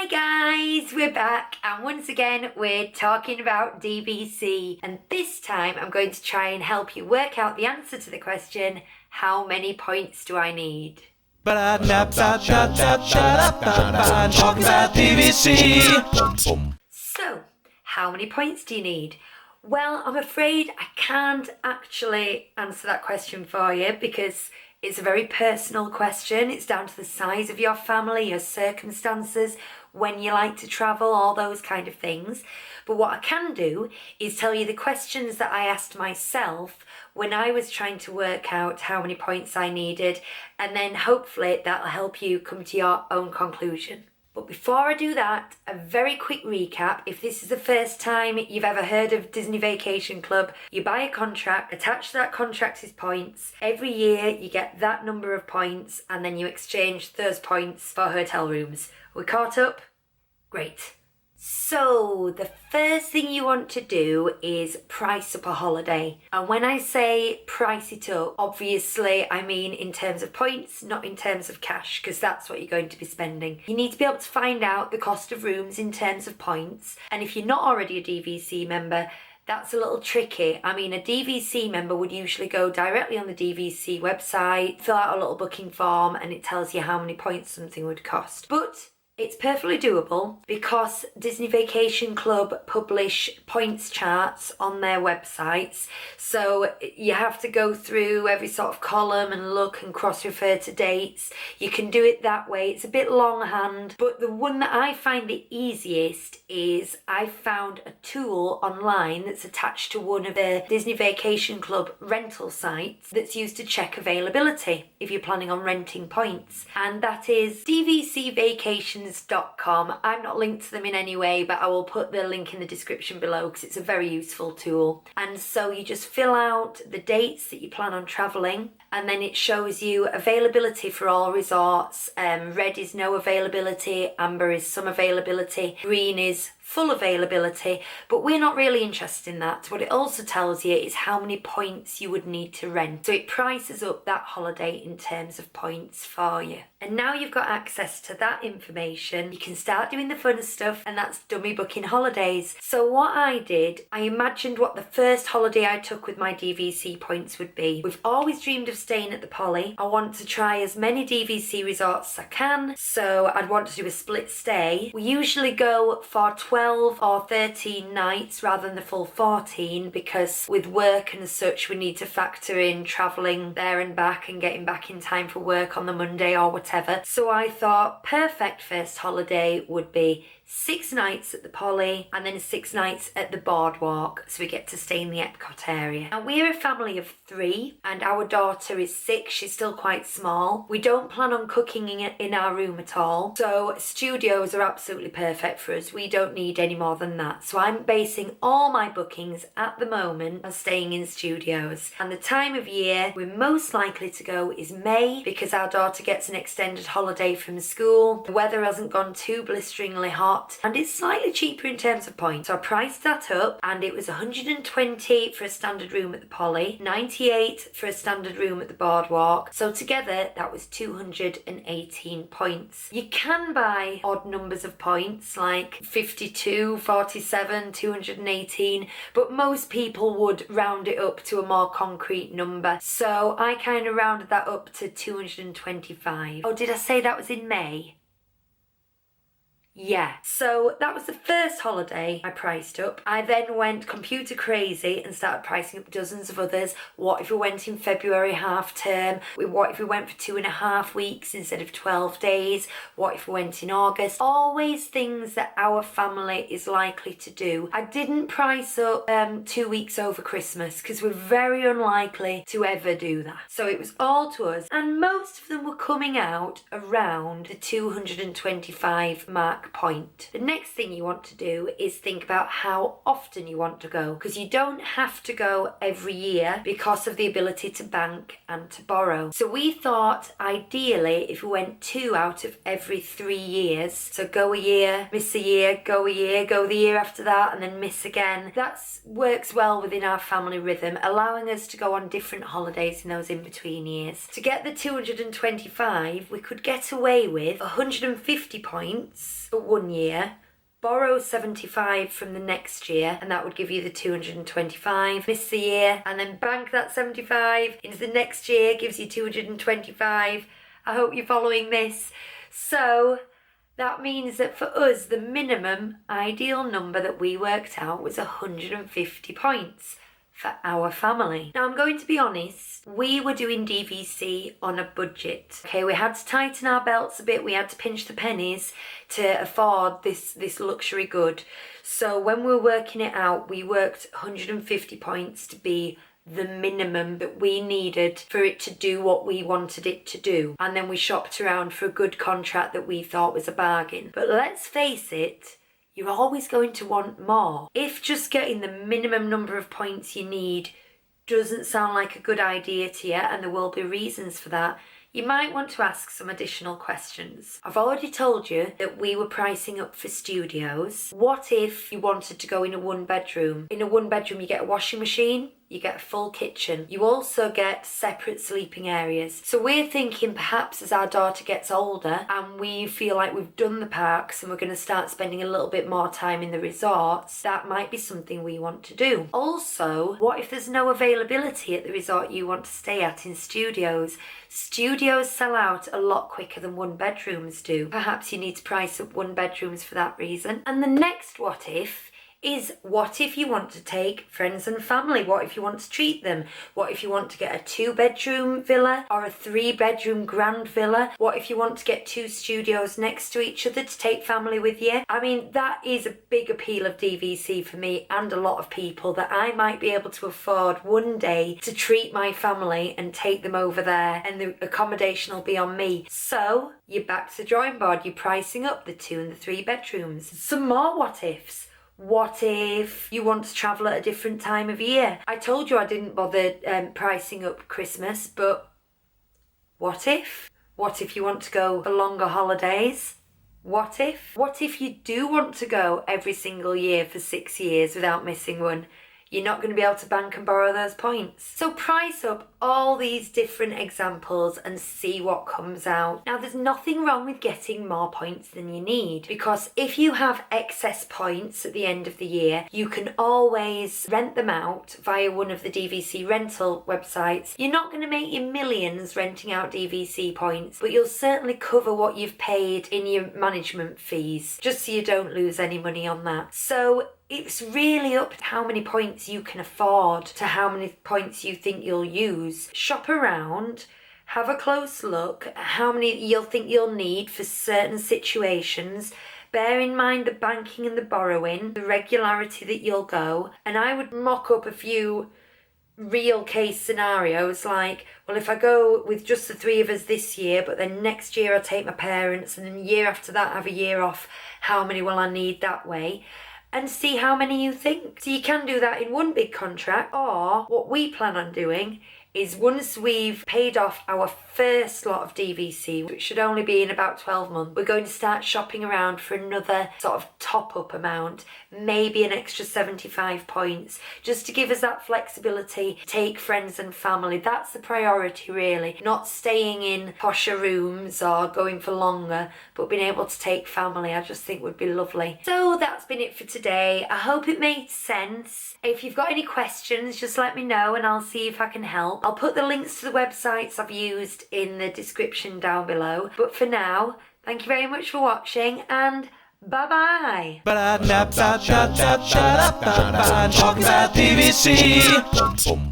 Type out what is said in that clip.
Hi guys, we're back and once again we're talking about DVC, and this time I'm going to try and help you work out the answer to the question, how many points do I need? Talking about DVC. So, how many points do you need? Well, I'm afraid I can't actually answer that question for you because it's a very personal question. It's down to the size of your family, your circumstances, when you like to travel, all those kind of things. But what I can do is tell you the questions that I asked myself when I was trying to work out how many points I needed, and then hopefully that'll help you come to your own conclusion. But before I do that, a very quick recap. If this is the first time you've ever heard of Disney Vacation Club, you buy a contract, attached to that contract is points. Every year you get that number of points and then you exchange those points for hotel rooms. We caught up? Great. So the first thing you want to do is price up a holiday. And when I say price it up, obviously I mean in terms of points, not in terms of cash, because that's what you're going to be spending. You need to be able to find out the cost of rooms in terms of points. And if you're not already a DVC member, that's a little tricky. I mean, a DVC member would usually go directly on the DVC website, fill out a little booking form, and it tells you how many points something would cost. But it's perfectly doable because Disney Vacation Club publish points charts on their websites. So you have to go through every sort of column and look and cross-refer to dates. You can do it that way. It's a bit longhand, but the one that I find the easiest is I found a tool online that's attached to one of the Disney Vacation Club rental sites that's used to check availability if you're planning on renting points. And that is dvcvacation.com. I'm not linked to them in any way, but I will put the link in the description below because it's a very useful tool. And so you just fill out the dates that you plan on travelling, and then it shows you availability for all resorts. Red is no availability, amber is some availability, green is full availability, but we're not really interested in that. What it also tells you is how many points you would need to rent. So it prices up that holiday in terms of points for you. And now you've got access to that information, you can start doing the fun stuff, and that's dummy booking holidays. So what I did, I imagined what the first holiday I took with my DVC points would be. We've always dreamed of staying at the Poly. I want to try as many DVC resorts as I can, so I'd want to do a split stay. We usually go for 12 or 13 nights rather than the full 14 because with work and such we need to factor in travelling there and back and getting back in time for work on the Monday or whatever. So I thought perfect first holiday would be 6 nights at the Poly and then 6 nights at the Boardwalk, so we get to stay in the Epcot area. Now we're a family of 3 and our daughter is 6, she's still quite small. We don't plan on cooking in our room at all, so studios are absolutely perfect for us. We don't need any more than that. So I'm basing all my bookings at the moment on staying in studios. And the time of year we're most likely to go is May because our daughter gets an extended holiday from school. The weather hasn't gone too blisteringly hot and it's slightly cheaper in terms of points. So I priced that up and it was 120 for a standard room at the Poly, 98 for a standard room at the Boardwalk. So together that was 218 points. You can buy odd numbers of points like 52, 47, 218, but most people would round it up to a more concrete number. So I kind of rounded that up to 225. Oh, did I say that was in May? Yeah, so that was the first holiday I priced up. I then went computer crazy and started pricing up dozens of others. What if we went in February half term? What if we went for 2.5 weeks instead of 12 days? What if we went in August? Always things that our family is likely to do. I didn't price up 2 weeks over Christmas because we're very unlikely to ever do that. So it was all to us, and most of them were coming out around the 225 mark point. The next thing you want to do is think about how often you want to go, because you don't have to go every year because of the ability to bank and to borrow. So we thought ideally if we went 2 out of every 3 years, so go a year, miss a year, go the year after that, and then miss again. That works well within our family rhythm, allowing us to go on different holidays in those in-between years. To get the 225, we could get away with 150 points for 1 year, borrow 75 from the next year, and that would give you the 225. Miss the year, and then bank that 75 into the next year, gives you 225. I hope you're following this. So that means that for us, the minimum ideal number that we worked out was 150 points for our family. Now, I'm going to be honest, we were doing DVC on a budget. Okay, we had to tighten our belts a bit, we had to pinch the pennies to afford this luxury good. So when we were working it out, we worked 150 points to be the minimum that we needed for it to do what we wanted it to do. And then we shopped around for a good contract that we thought was a bargain. But let's face it, you're always going to want more. If just getting the minimum number of points you need doesn't sound like a good idea to you, and there will be reasons for that, you might want to ask some additional questions. I've already told you that we were pricing up for studios. What if you wanted to go in a 1-bedroom? In a 1-bedroom, you get a washing machine, you get a full kitchen. You also get separate sleeping areas. So we're thinking perhaps as our daughter gets older and we feel like we've done the parks and we're going to start spending a little bit more time in the resorts, that might be something we want to do. Also, what if there's no availability at the resort you want to stay at in studios? Studios sell out a lot quicker than 1-bedrooms do. Perhaps you need to price up 1-bedrooms for that reason. And the next what if is, what if you want to take friends and family? What if you want to treat them? What if you want to get a 2-bedroom villa or a 3-bedroom grand villa? What if you want to get 2 studios next to each other to take family with you? I mean, that is a big appeal of DVC for me and a lot of people, that I might be able to afford one day to treat my family and take them over there, and the accommodation will be on me. So you're back to the drawing board. You're pricing up the 2 and the 3 bedrooms. Some more what ifs. What if you want to travel at a different time of year? I told you I didn't bother pricing up Christmas, but what if? What if you want to go for longer holidays? What if? What if you do want to go every single year for 6 years without missing one? You're not going to be able to bank and borrow those points. So price up all these different examples and see what comes out. Now, there's nothing wrong with getting more points than you need, because if you have excess points at the end of the year, you can always rent them out via one of the DVC rental websites. You're not going to make your millions renting out DVC points, but you'll certainly cover what you've paid in your management fees, just so you don't lose any money on that. So it's really up to how many points you can afford to how many points you think you'll use. Shop around, have a close look at how many you'll think you'll need for certain situations. Bear in mind the banking and the borrowing, the regularity that you'll go. And I would mock up a few real case scenarios, like, well, if I go with just the 3 of us this year, but then next year I take my parents, and then the year after that I have a year off, how many will I need that way? And see how many you think. So you can do that in one big contract, or what we plan on doing is, once we've paid off our first lot of DVC, which should only be in about 12 months, we're going to start shopping around for another sort of top-up amount, maybe an extra 75 points, just to give us that flexibility, take friends and family. That's the priority, really. Not staying in posher rooms or going for longer, but being able to take family, I just think would be lovely. So that's been it for today. I hope it made sense. If you've got any questions, just let me know and I'll see if I can help. I'll put the links to the websites I've used in the description down below. But for now, thank you very much for watching, and bye-bye. Talk about DVC.